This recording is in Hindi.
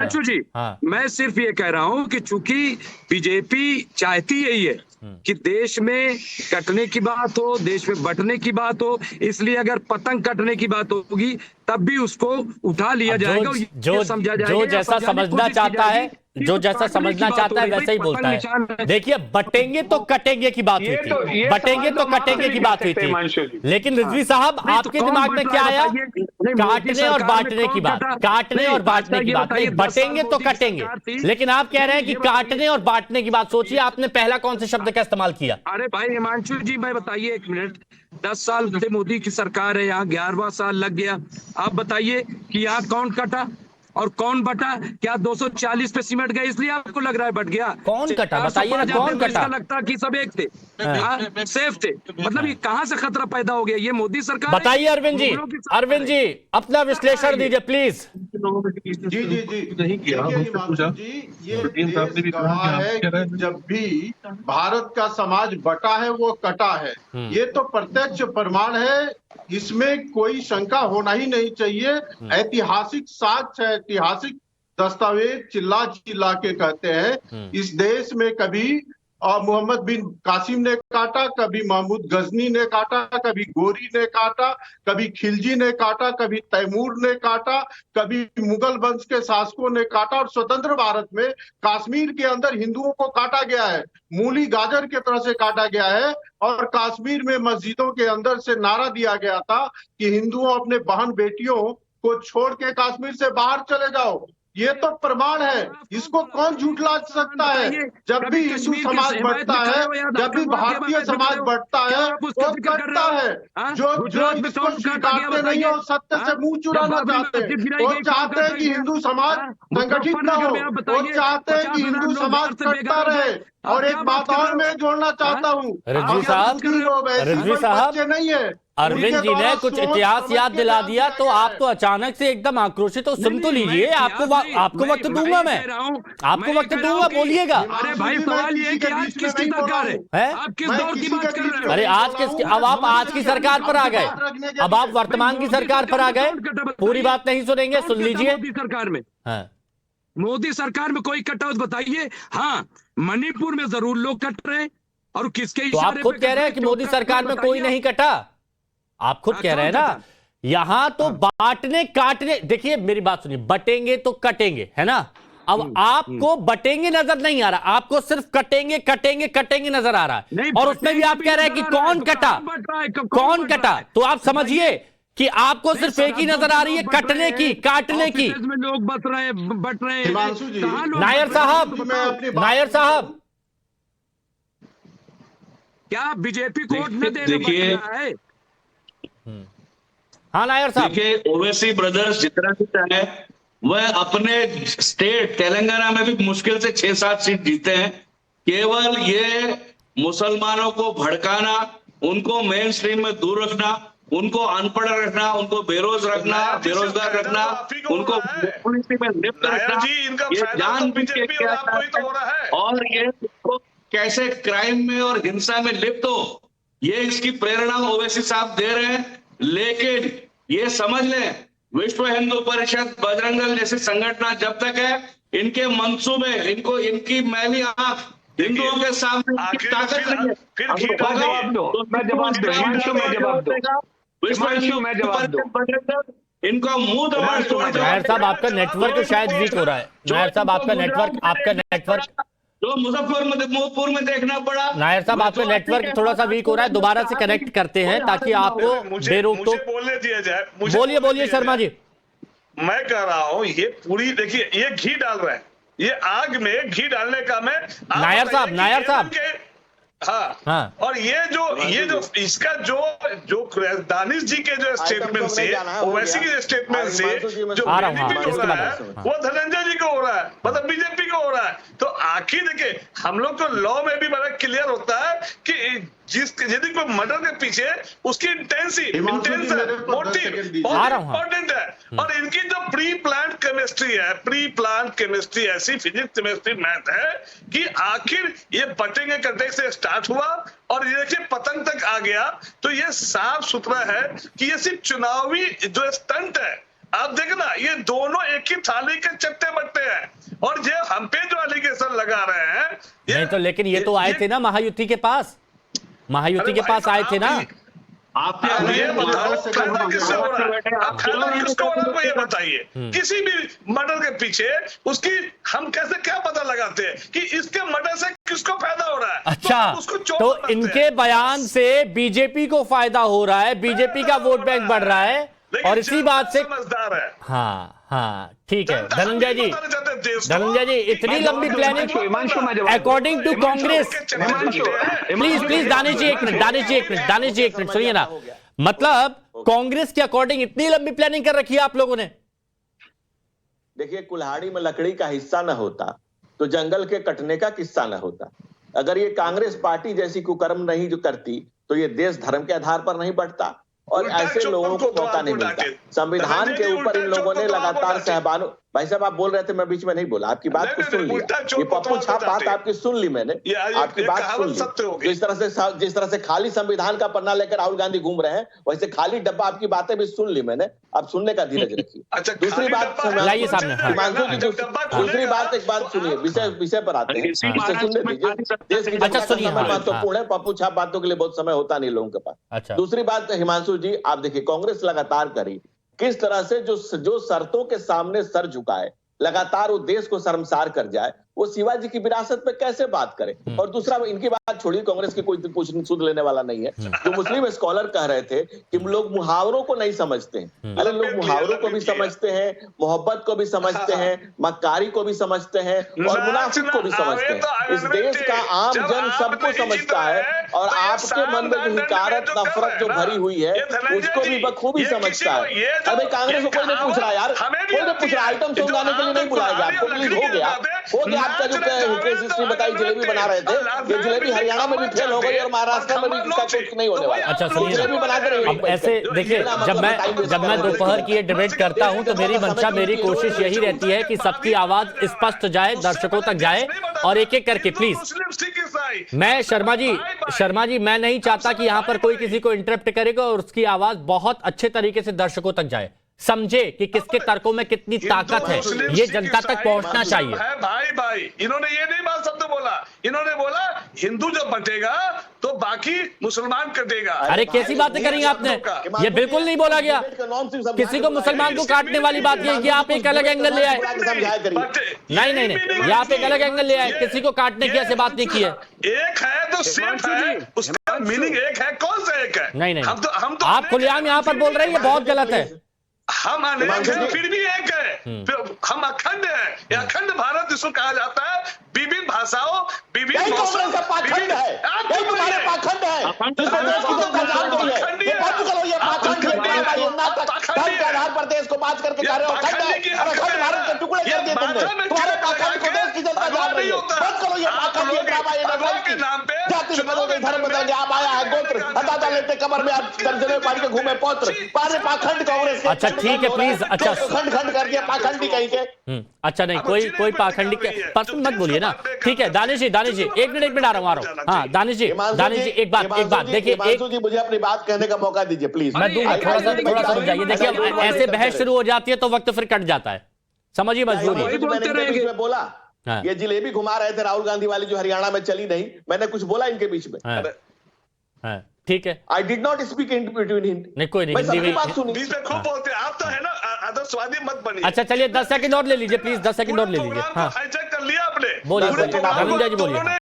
हिमांशु जी, हाँ। मैं सिर्फ ये कह रहा हूँ कि चूंकि बीजेपी चाहती यही है कि देश में कटने की बात हो, देश में बंटने की बात हो, इसलिए अगर पतंग कटने की बात होगी तब भी उसको उठा लिया जाएगा और ये समझा जाएगा, जो जैसा समझना चाहता है, जो जैसा काटने की समझना बात चाहता हो है रही, वैसा ही भाई बोलता पतंग है। निशान है। देखिए, बटेंगे तो कटेंगे की बात हुई थी, बटेंगे तो कटेंगे की बात हुई थी, लेकिन रिजवी साहब आपके दिमाग में क्या आया? काटने और बांटने की बात, काटने और बांटने की बात नहीं, बटेंगे तो कटेंगे। लेकिन आप कह रहे हैं कि काटने और बांटने की बात। सोचिए आपने पहला कौन से शब्द का इस्तेमाल किया? अरे भाई हिमांशु जी, मैं बताइए एक मिनट, 10 साल से मोदी की सरकार है, यहाँ 11वां साल लग गया। आप बताइए कि यहाँ कौन कटा और कौन बटा? क्या 240 पे सीमेंट गए इसलिए आपको लग रहा है बट गया? कौन कटा? बताइए ना, कौन कटा? इसका लगता कि सब एक थे, सेफ थे। मतलब ये कहाँ से खतरा पैदा हो गया? ये मोदी सरकार बताइए अरविंद जी, अरविंद जी अपना विश्लेषण दीजिए प्लीज। जी जी जी नहीं किया जी, ये देश गवाह है कि जब भी भारत का समाज बटा है वो कटा है, ये तो प्रत्यक्ष प्रमाण है, इसमें कोई शंका होना ही नहीं चाहिए। ऐतिहासिक साक्ष्य है, ऐतिहासिक दस्तावेज चिल्ला चिल्ला के कहते हैं इस देश में कभी मोहम्मद बिन कासिम ने काटा, कभी महमूद गजनी ने काटा, कभी गोरी ने काटा, कभी खिलजी ने काटा, कभी तैमूर ने काटा, कभी मुगल वंश के शासकों ने काटा, और स्वतंत्र भारत में कश्मीर के अंदर हिंदुओं को काटा गया है, मूली गाजर की तरह से काटा गया है। और कश्मीर में मस्जिदों के अंदर से नारा दिया गया था कि हिंदुओं अपने बहन बेटियों को छोड़ के कश्मीर से बाहर चले जाओ। ये तो प्रमाण है, इसको कौन झूठला सकता है? जब भी हिंदू समाज बढ़ता है, जब भी भारतीय समाज बढ़ता है, वो कटता है। जो इसको स्वीकारते नहीं है, सत्य से मुंह चुराना चाहते हैं। वो चाहते हैं कि हिंदू समाज संगठित न हो, वो चाहते हैं कि हिंदू समाज कटता रहे। और एक बात और मैं जोड़ना चाहता हूँ, रिजवी साहब नहीं है, अरविंद जी ने कुछ इतिहास याद दिला दिया तो आप तो अचानक से एकदम आक्रोशित हो। सुन तो लीजिए, आपको वक्त दूंगा, मैं आपको वक्त दूंगा, बोलिएगा। अरे भाई सवाल ये कि आज किसकी सरकार है? आप किस दौर की बात कर रहे हो? अरे आज किसकी? अब आप आज की सरकार पर आ गए, अब आप वर्तमान की सरकार पर आ गए। पूरी बात नहीं सुनेंगे, सुन लीजिए। मोदी सरकार में, मोदी सरकार में कोई कटौत बताइए। हाँ, मणिपुर में जरूर लोग कट रहे हैं, और किसके? तो आप खुद कह रहे हैं कि मोदी सरकार में कोई नहीं कटा, आप खुद कह रहे हैं ना। यहां तो बांटने काटने, देखिए मेरी बात सुनिए, बटेंगे तो कटेंगे, है ना। अब आपको बटेंगे नजर नहीं आ रहा, आपको सिर्फ कटेंगे कटेंगे कटेंगे नजर आ रहा है। और उसमें भी आप कह रहे हैं कि कौन कटा, कौन कटा। तो आप समझिए कि आपको सिर्फ एक ही नजर आ रही है, कटने की, काटने की। लोग बट रहे हैं। नायर साहब क्या बीजेपी को वोट न देने देखिए, है? हाँ नायर साहब, देखिए ओवैसी ब्रदर्स जितना भी चाहे वह अपने स्टेट तेलंगाना में भी मुश्किल से 6-7 सीट जीते हैं। केवल ये मुसलमानों को भड़काना, उनको मेन स्ट्रीम में दूर रखना, उनको अनपढ़ रखना, उनको बेरोजगार रखना, उनको में लिप्त रखना, ये जानबूझ के क्या और ये कैसे क्राइम में और हिंसा में लिप्त हो, ये इसकी प्रेरणा ओवैसी साहब दे रहे हैं। लेकिन ये समझ लें, विश्व हिंदू परिषद, बजरंग दल जैसे संगठन जब तक है, इनके मंसूबे, इनकी मैली आंख हिंदुओं के सामने ताकत नहीं है। इनका मुंह दबा। नायर साहब आपका नेटवर्क शायद वीक हो रहा है। नायर साहब आपका नेटवर्क जो मुजफ्फरपुर में देखना पड़ा। नायर साहब आपका नेटवर्क थोड़ा सा वीक हो रहा है, दोबारा से कनेक्ट करते हैं ताकि आपको बेरोक तो बोलने दिया जाए। बोलिए शर्मा जी। मैं कह रहा हूँ ये पूरी, देखिए ये घी डाल रहा है, ये आग में घी डालने का मैं नायर साहब हाँ। और ये जो इसका जो दानिश जी के जो स्टेटमेंट से, ओवैसी के स्टेटमेंट से जो बेनिफिट हो रहा है वो धनंजय जी को हो रहा है, मतलब बीजेपी को हो रहा है। तो आखिर देखिए, हम लोग तो लॉ में भी बड़ा क्लियर होता है कि यदि कोई मर्डर के पीछे उसकी इंटेंशन मोटिव बहुत इंपॉर्टेंट है। और इनकी जो प्री प्लान केमिस्ट्री ऐसी फिजिक्स केमिस्ट्री मैथ है कि आखिर ये बटेंगे कटेंगे से स्टार्ट हुआ और ये देखिए पतंग तक आ गया। तो ये साफ सुथरा है कि ये सिर्फ चुनावी जो स्टंट है आप देखना ये दोनों एक ही थाली के चट्टे बट्टे हैं, और ये हम पे जो एलिगेशन लगा रहे हैं नहीं तो, लेकिन ये तो आए थे ना महायुति के पास, महायुति के पास आए थे ना। आप ये बताओ फायदा किससे हो रहा है? आप फायदा किसको हो रहा है ये बताइए। किसी भी मर्डर के पीछे उसकी हम कैसे क्या पता लगाते हैं कि इसके मर्डर से किसको फायदा हो रहा है? अच्छा, तो इनके बयान से बीजेपी को फायदा हो रहा है, बीजेपी का वोट बैंक बढ़ रहा है, और इसी बात से समझदार है। हाँ हाँ ठीक है धनंजय जी, धनंजय जी इतनी लंबी planning according to Congress. Please please Danish ji एक मिनट, दानिश जी एक मिनट, दानिश जी एक मिनट सुनिए ना। मतलब कांग्रेस के अकॉर्डिंग इतनी लंबी प्लानिंग कर रखी है आप लोगों ने? देखिए, कुल्हाड़ी में लकड़ी का हिस्सा न होता तो जंगल के कटने का किस्सा न होता। अगर ये कांग्रेस पार्टी जैसी कुकर्म नहीं जो करती तो ये देश धर्म के आधार पर नहीं बढ़ता, और ऐसे लोगों को मौका नहीं मिलता। संविधान के ऊपर इन लोगों ने लगातार सहबान। भाई साहब आप बोल रहे थे, मैं बीच में नहीं बोला, आपकी बात को सुन लिया। ये पप्पू छाप बात आपकी सुन ली मैंने, आपकी बात सुन ली। जिस तरह से खाली संविधान का पन्ना लेकर राहुल गांधी घूम रहे हैं, वैसे खाली डब्बा आपकी बातें भी सुन ली मैंने। आप सुनने का धीरज रखिए। दूसरी बात लाइए सामने, हिमांशु जी, दूसरी बात एक बात सुनिए, विषय पर आते हैं, विषय सुनने दीजिए। देश की जनता का समय महत्वपूर्ण है, पप्पू छाप बातों के लिए बहुत समय होता नहीं लोगों के पास। दूसरी बात हिमांशु जी, आप देखिए कांग्रेस लगातार करी किस तरह से जो शर्तों के सामने सर झुकाए, लगातार वो देश को शर्मसार कर जाए, वो शिवाजी की विरासत पे कैसे बात करे। और दूसरा, इनकी बात छोड़िए, कांग्रेस की कोई कुछ सुध लेने वाला नहीं है। जो मुस्लिम स्कॉलर कह रहे थे कि लोग मुहावरों को नहीं समझते हैं, अरे लोग मुहावरों को भी समझते हैं, मोहब्बत को भी समझते हैं, मक्कारी को भी समझते हैं, और मुनाफिक को भी समझते हैं। इस देश का आम जन सबको समझता है, और आपके मन में जो हिकारत नफरत जो भरी हुई है उसको भी बखूबी समझता है। अरे कांग्रेस को कोई नहीं पूछ रहा यार, कोई नहीं पूछ रहा। आइटम सॉन्ग गाने के लिए नहीं बुलाया गया आपको, प्लीज हो गया आपका जो हिस्ट्री बताई, जलेबी बना रहे थे, ये जलेबी हरियाणा में भी फेल हो गई और महाराष्ट्र में भी इसका कुछ नहीं होने वाला। अच्छा सुनिए, जलेबी बनाते रहिए। अब ऐसे देखिए, जब मैं दोपहर की ये डिबेट करता हूं तो मेरी मंशा, मेरी कोशिश यही रहती है कि सबकी आवाज स्पष्ट जाए, दर्शकों तक जाए, और एक एक करके प्लीज। मैं शर्मा जी मैं नहीं चाहता कि यहां पर कोई किसी को इंटरप्ट करेगा, और उसकी आवाज बहुत अच्छे तरीके से दर्शकों तक जाए, समझे कि किसके तर्कों में कितनी ताकत है, ये जनता तक पहुंचना चाहिए। भाई इन्होंने ये नहीं बात शब्द बोला, इन्होंने बोला हिंदू जब बटेगा तो बाकी मुसलमान कटेगा। अरे कैसी बातें करी आपने, ये बिल्कुल नहीं बोला गया। किसी को मुसलमान को काटने वाली बात ये आप एक अलग एंगल ले आए। नहीं, ये आप एक अलग एंगल ले आए, किसी को काटने की ऐसे बात नहीं की है। एक है तो सिर्फ है, उसका मीनिंग एक है, कौन सा एक है? नहीं, आप खुलेआम यहाँ पर बोल रहे हैं, ये बहुत गलत है। हम अनेक हैं फिर भी एक है, हम अखंड हैं। ये अखंड भारत जिसको कहा जाता है, विभिन्न भाषाओं, विभिन्न मौसम, पाखंड है, तुम्हारे पाखंड है, जिसको देश की जनता जान गई है। ये बंद करो, ये पाखंड है, ये नाटक धर्म के आधार पर देश को बात करके जा रहे हो। अखंड है, और अखंड भारत के टुकड़े कर दिए तुमने। तुम्हारे पाखंड को देश की जनता जान रही है। बंद करो ये पाखंड, ये ड्रामा, ये नाटक के नाम पे जाति बदल गई, धर्म बदल गया, आप आया है गोत्र, अंदाजा लेते कमर में आप दर्जनों पार्टी के घूमे पौत्र, पारे पाखंड कांग्रेस। अच्छा ठीक है प्लीज, अच्छा खंड कर दिया पाखंडी कहीं के। अच्छा नहीं, कोई पाखंडी के पर मत बोलिए ना। ठीक है दानिश जी एक मिनट आ रहा हूँ। हाँ दानिश जी एक बात देखिए, मुझे अपनी बात कहने का मौका दीजिए प्लीज। मैं दूंगा, थोड़ा सा रुक जाइए। देखिए ऐसे बहस शुरू हो जाती है तो वक्त फिर कट जाता है, समझिए मजबूरी। मैं बोला ये जिलेबी घुमा रहे थे राहुल गांधी वाली जो हरियाणा में चली नहीं, मैंने कुछ बोला इनके बीच में? ठीक है, I did not speak in between Hindi. नहीं कोई नहीं, हिंदी बात सुनी, बीच में खूब बोलते हैं आप तो, है ना आदर्शवादी मत बनिए। अच्छा चलिए 10 सेकंड और ले लीजिए प्लीज, 10 सेकंड और ले लीजिए। हाँ हाईजैक कर लिया आपने, बोलिए, बोलिए।